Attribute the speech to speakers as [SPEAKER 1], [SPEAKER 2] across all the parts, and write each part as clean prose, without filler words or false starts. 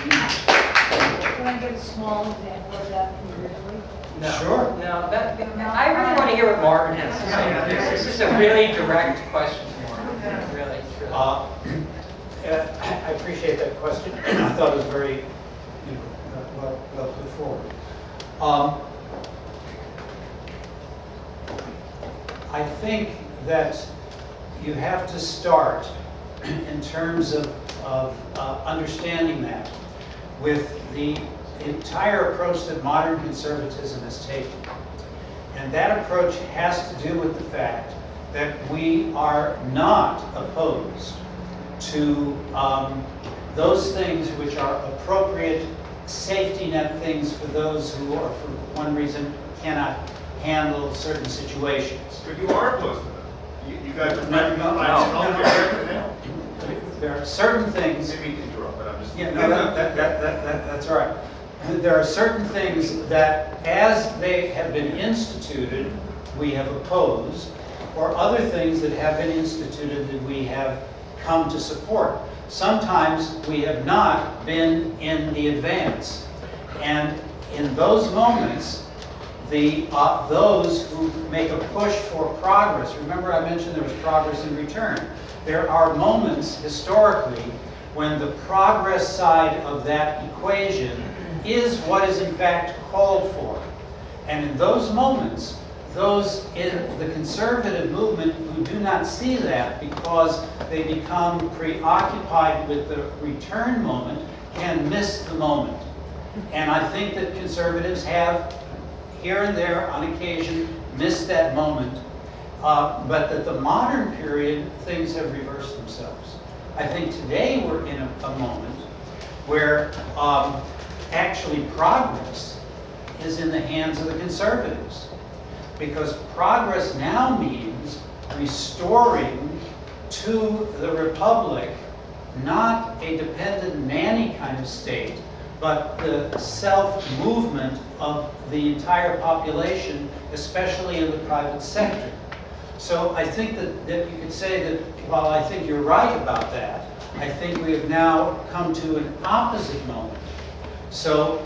[SPEAKER 1] Can I get a small example of that individually?
[SPEAKER 2] No.
[SPEAKER 3] Sure.
[SPEAKER 2] No, I really want to hear what Marvin has to say about this. This is a really direct question for him. Really, truly.
[SPEAKER 3] I appreciate that question. I thought it was very well put forward. I think that you have to start in terms of understanding that with the entire approach that modern conservatism has taken. And that approach has to do with the fact that we are not opposed to those things which are appropriate safety net things for those who are, for one reason, cannot handle certain situations.
[SPEAKER 4] But you are opposed to them. You guys are
[SPEAKER 3] No.
[SPEAKER 4] now.
[SPEAKER 3] There are certain things.
[SPEAKER 4] Didn't mean to interrupt, but I'm just.
[SPEAKER 3] Yeah, no, that's all right. There are certain things that, as they have been instituted, we have opposed, or other things that have been instituted that we have come to support. Sometimes we have not been in the advance. And in those moments, those who make a push for progress, remember I mentioned there was progress in return. There are moments historically when the progress side of that equation is what is in fact called for. And in those moments, those in the conservative movement who do not see that because they become preoccupied with the return moment can miss the moment. And I think that conservatives have here and there on occasion missed that moment, but that the modern period things have reversed themselves. I think today we're in a moment where actually progress is in the hands of the conservatives, because progress now means restoring to the republic not a dependent nanny kind of state, but the self-movement of the entire population, especially in the private sector. So I think that you could say that while I think you're right about that, I think we have now come to an opposite moment. So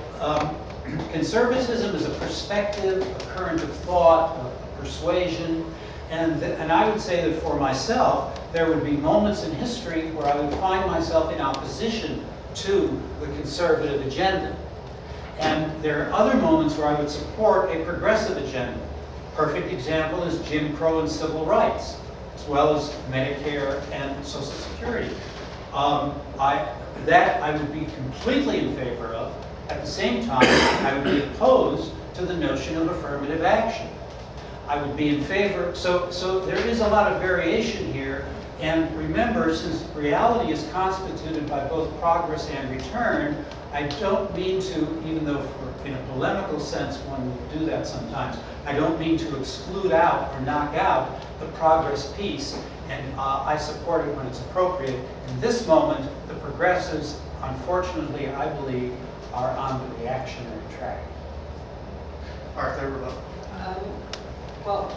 [SPEAKER 3] conservatism is a perspective, a current of thought, a persuasion, and I would say that for myself, there would be moments in history where I would find myself in opposition to the conservative agenda. And there are other moments where I would support a progressive agenda. Perfect example is Jim Crow and civil rights, as well as Medicare and Social Security. That I would be completely in favor of. At the same time, I would be opposed to the notion of affirmative action. I would be in favor, so there is a lot of variation here. And remember, since reality is constituted by both progress and return, I don't mean to, even though in a polemical sense one will do that sometimes, I don't mean to exclude out or knock out the progress piece, and I support it when it's appropriate. In this moment, the progressives, unfortunately, I believe, are on the reactionary track.
[SPEAKER 4] Arthur,
[SPEAKER 2] Well,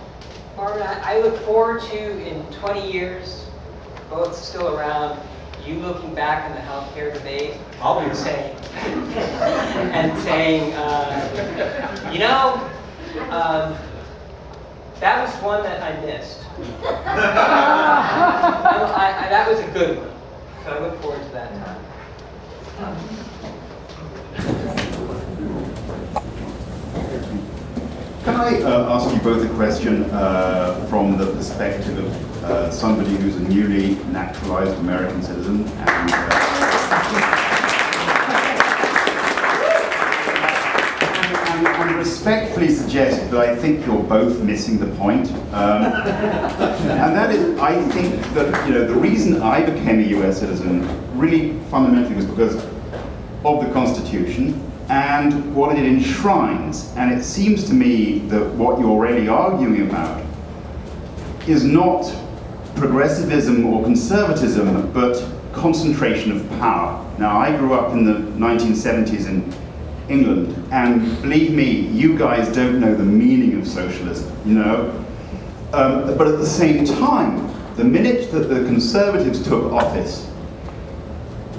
[SPEAKER 2] Marvin, I look forward to, in 20 years, both still around, you looking back on the healthcare debate,
[SPEAKER 3] I'll be
[SPEAKER 2] saying, and saying, you know, that was one that I missed. That was a good one. So I look forward to that time.
[SPEAKER 5] Can I ask you both a question from the perspective of somebody who's a newly naturalized American citizen? And respectfully suggest that I think you're both missing the point. And that is, I think that the reason I became a US citizen really fundamentally was because of the Constitution and what it enshrines. And it seems to me that what you're really arguing about is not progressivism or conservatism, but concentration of power. Now, I grew up in the 1970s in England, and believe me, you guys don't know the meaning of socialism, but at the same time, the minute that the Conservatives took office,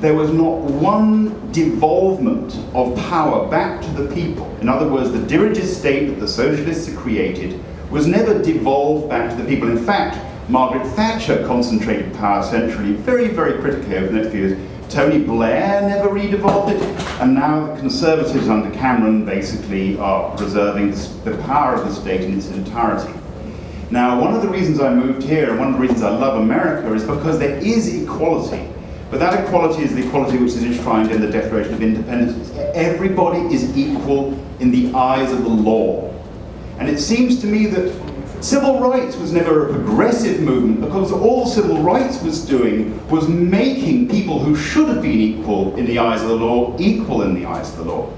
[SPEAKER 5] there was not one devolvement of power back to the people. In other words, the dirigist state that the socialists had created was never devolved back to the people. In fact, Margaret Thatcher concentrated power centrally, very, very critically over the next few years. Tony Blair never re-devolved it, and now the Conservatives under Cameron basically are preserving the power of the state in its entirety. Now, one of the reasons I moved here, and one of the reasons I love America, is because there is equality. But that equality is the equality which is enshrined in the Declaration of Independence. Everybody is equal in the eyes of the law. And it seems to me that civil rights was never a progressive movement, because all civil rights was doing was making people who should have been equal in the eyes of the law, equal in the eyes of the law.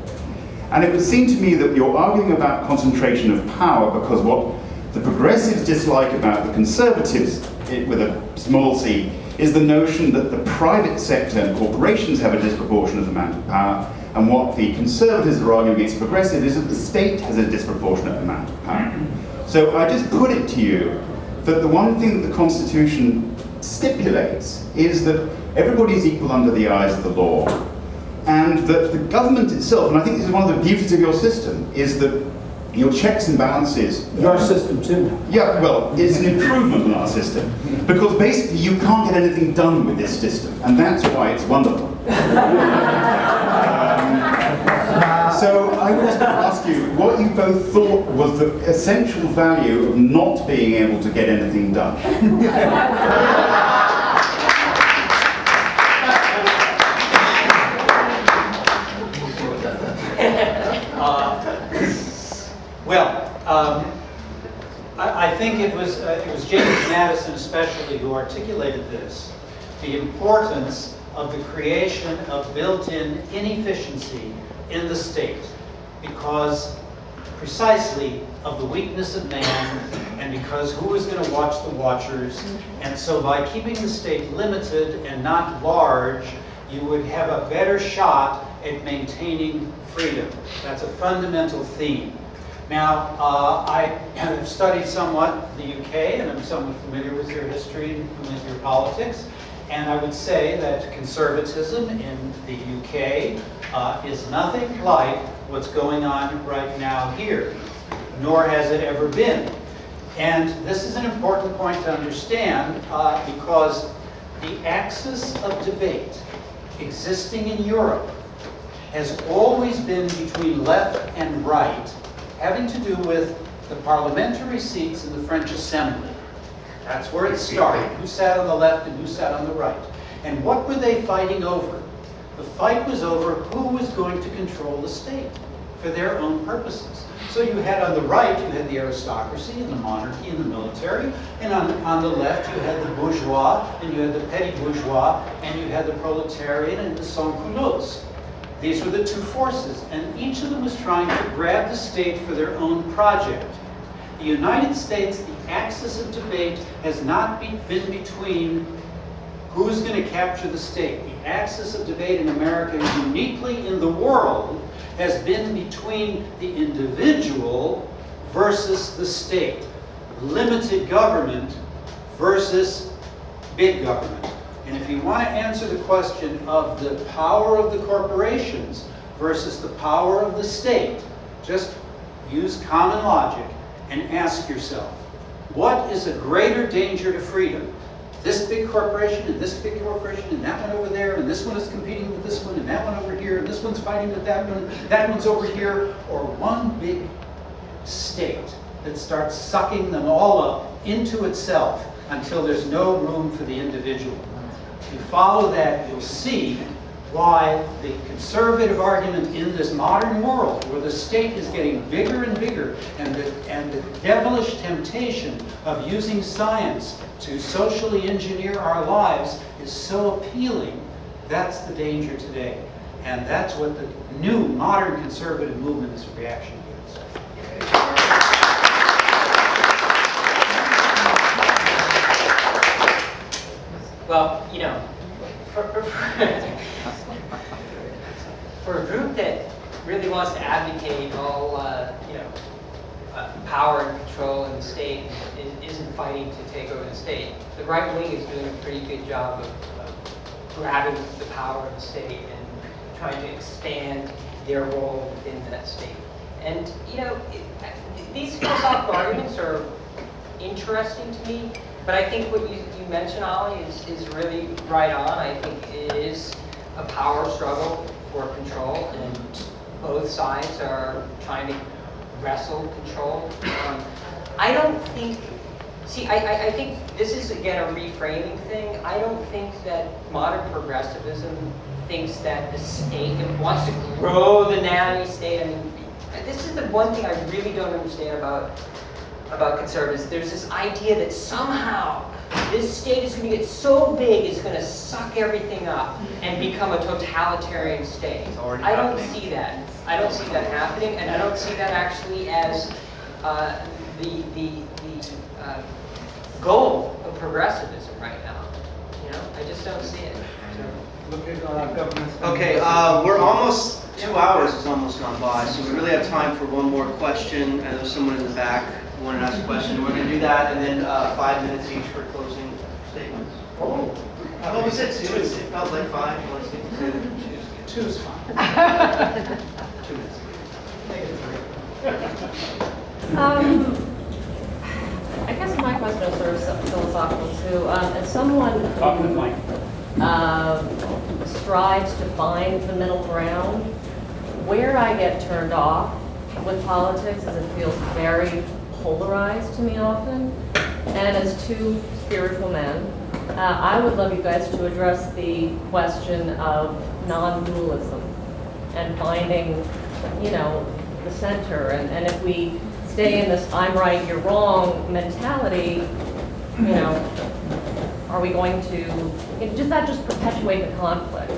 [SPEAKER 5] And it would seem to me that you're arguing about concentration of power because what the progressives dislike about the conservatives, with a small c, is the notion that the private sector and corporations have a disproportionate amount of power, and what the conservatives are arguing against progressive is that the state has a disproportionate amount of power. So I just put it to you that the one thing that the Constitution stipulates is that everybody is equal under the eyes of the law, and that the government itself, and I think this is one of the beauties of your system, is that your checks and balances...
[SPEAKER 6] Your system too.
[SPEAKER 5] Yeah, well, it's an improvement on our system, because basically you can't get anything done with this system, and that's why it's wonderful. So I wanted to ask you what you both thought was the essential value of not being able to get anything done.
[SPEAKER 3] I think it was James Madison especially who articulated this, the importance of the creation of built-in inefficiency in the state, because precisely of the weakness of man, and because who is going to watch the watchers, and so by keeping the state limited and not large, you would have a better shot at maintaining freedom. That's a fundamental theme. Now, I have studied somewhat the UK, and I'm somewhat familiar with your history and with your politics, and I would say that conservatism in the UK is nothing like what's going on right now here, nor has it ever been. And this is an important point to understand because the axis of debate existing in Europe has always been between left and right, having to do with the parliamentary seats in the French Assembly. That's where it started. Who sat on the left and who sat on the right. And what were they fighting over? The fight was over who was going to control the state for their own purposes. So you had on the right, you had the aristocracy and the monarchy and the military, and on the left you had the bourgeois, and you had the petty bourgeois, and you had the proletariat and the sans-culottes. These were the two forces, and each of them was trying to grab the state for their own project. The United States, the axis of debate has not been between who's going to capture the state. The axis of debate in America, uniquely in the world, has been between the individual versus the state. Limited government versus big government. And if you want to answer the question of the power of the corporations versus the power of the state, just use common logic and ask yourself, what is a greater danger to freedom? This big corporation and this big corporation and that one over there, and this one is competing with this one and that one over here, and this one's fighting with that one, that one's over here, or one big state that starts sucking them all up into itself until there's no room for the individual. If you follow that, you'll see why the conservative argument in this modern world, where the state is getting bigger and bigger, and the devilish temptation of using science to socially engineer our lives is so appealing. That's the danger today. And that's what the new modern conservative movement is a reaction against.
[SPEAKER 2] Well, you know, for a group that really wants to advocate all, power and control in the state and isn't fighting to take over the state, the right wing is doing a pretty good job of grabbing the power of the state and trying to expand their role within that state. And, you know, these philosophical arguments are interesting to me, but I think what you mentioned, Ollie, is really right on. I think it is a power struggle for control, and both sides are trying to wrestle control. I don't think, see, I think this is, again, a reframing thing. I don't think that modern progressivism thinks that the state wants to grow the nanny state. I mean, this is the one thing I really don't understand about conservatives. There's this idea that somehow this state is going to get so big it's going to suck everything up and become a totalitarian state. I don't see that. I don't see that happening, and I don't see that actually as the goal of progressivism right now. You know, I just don't see it.
[SPEAKER 3] Look at government.
[SPEAKER 6] Okay, we're almost, 2 hours has almost gone by, so we really have time for one more question. I know someone in the back wanted to ask a question. We're going to do that, and then 5 minutes each for closing statements.
[SPEAKER 3] Oh.
[SPEAKER 6] What was it? 2? It felt like 5. Let's get to 2.
[SPEAKER 3] 2 is fine.
[SPEAKER 6] 2 minutes.
[SPEAKER 3] Make it 3.
[SPEAKER 7] I guess my question is sort of philosophical too. As someone who strives to find the middle ground, where I get turned off with politics is it feels very polarized to me often. And as two spiritual men, I would love you guys to address the question of non-dualism and finding, you know, the center. And if we stay in this I'm right, you're wrong mentality, you know, are we going to, does that just perpetuate the conflict?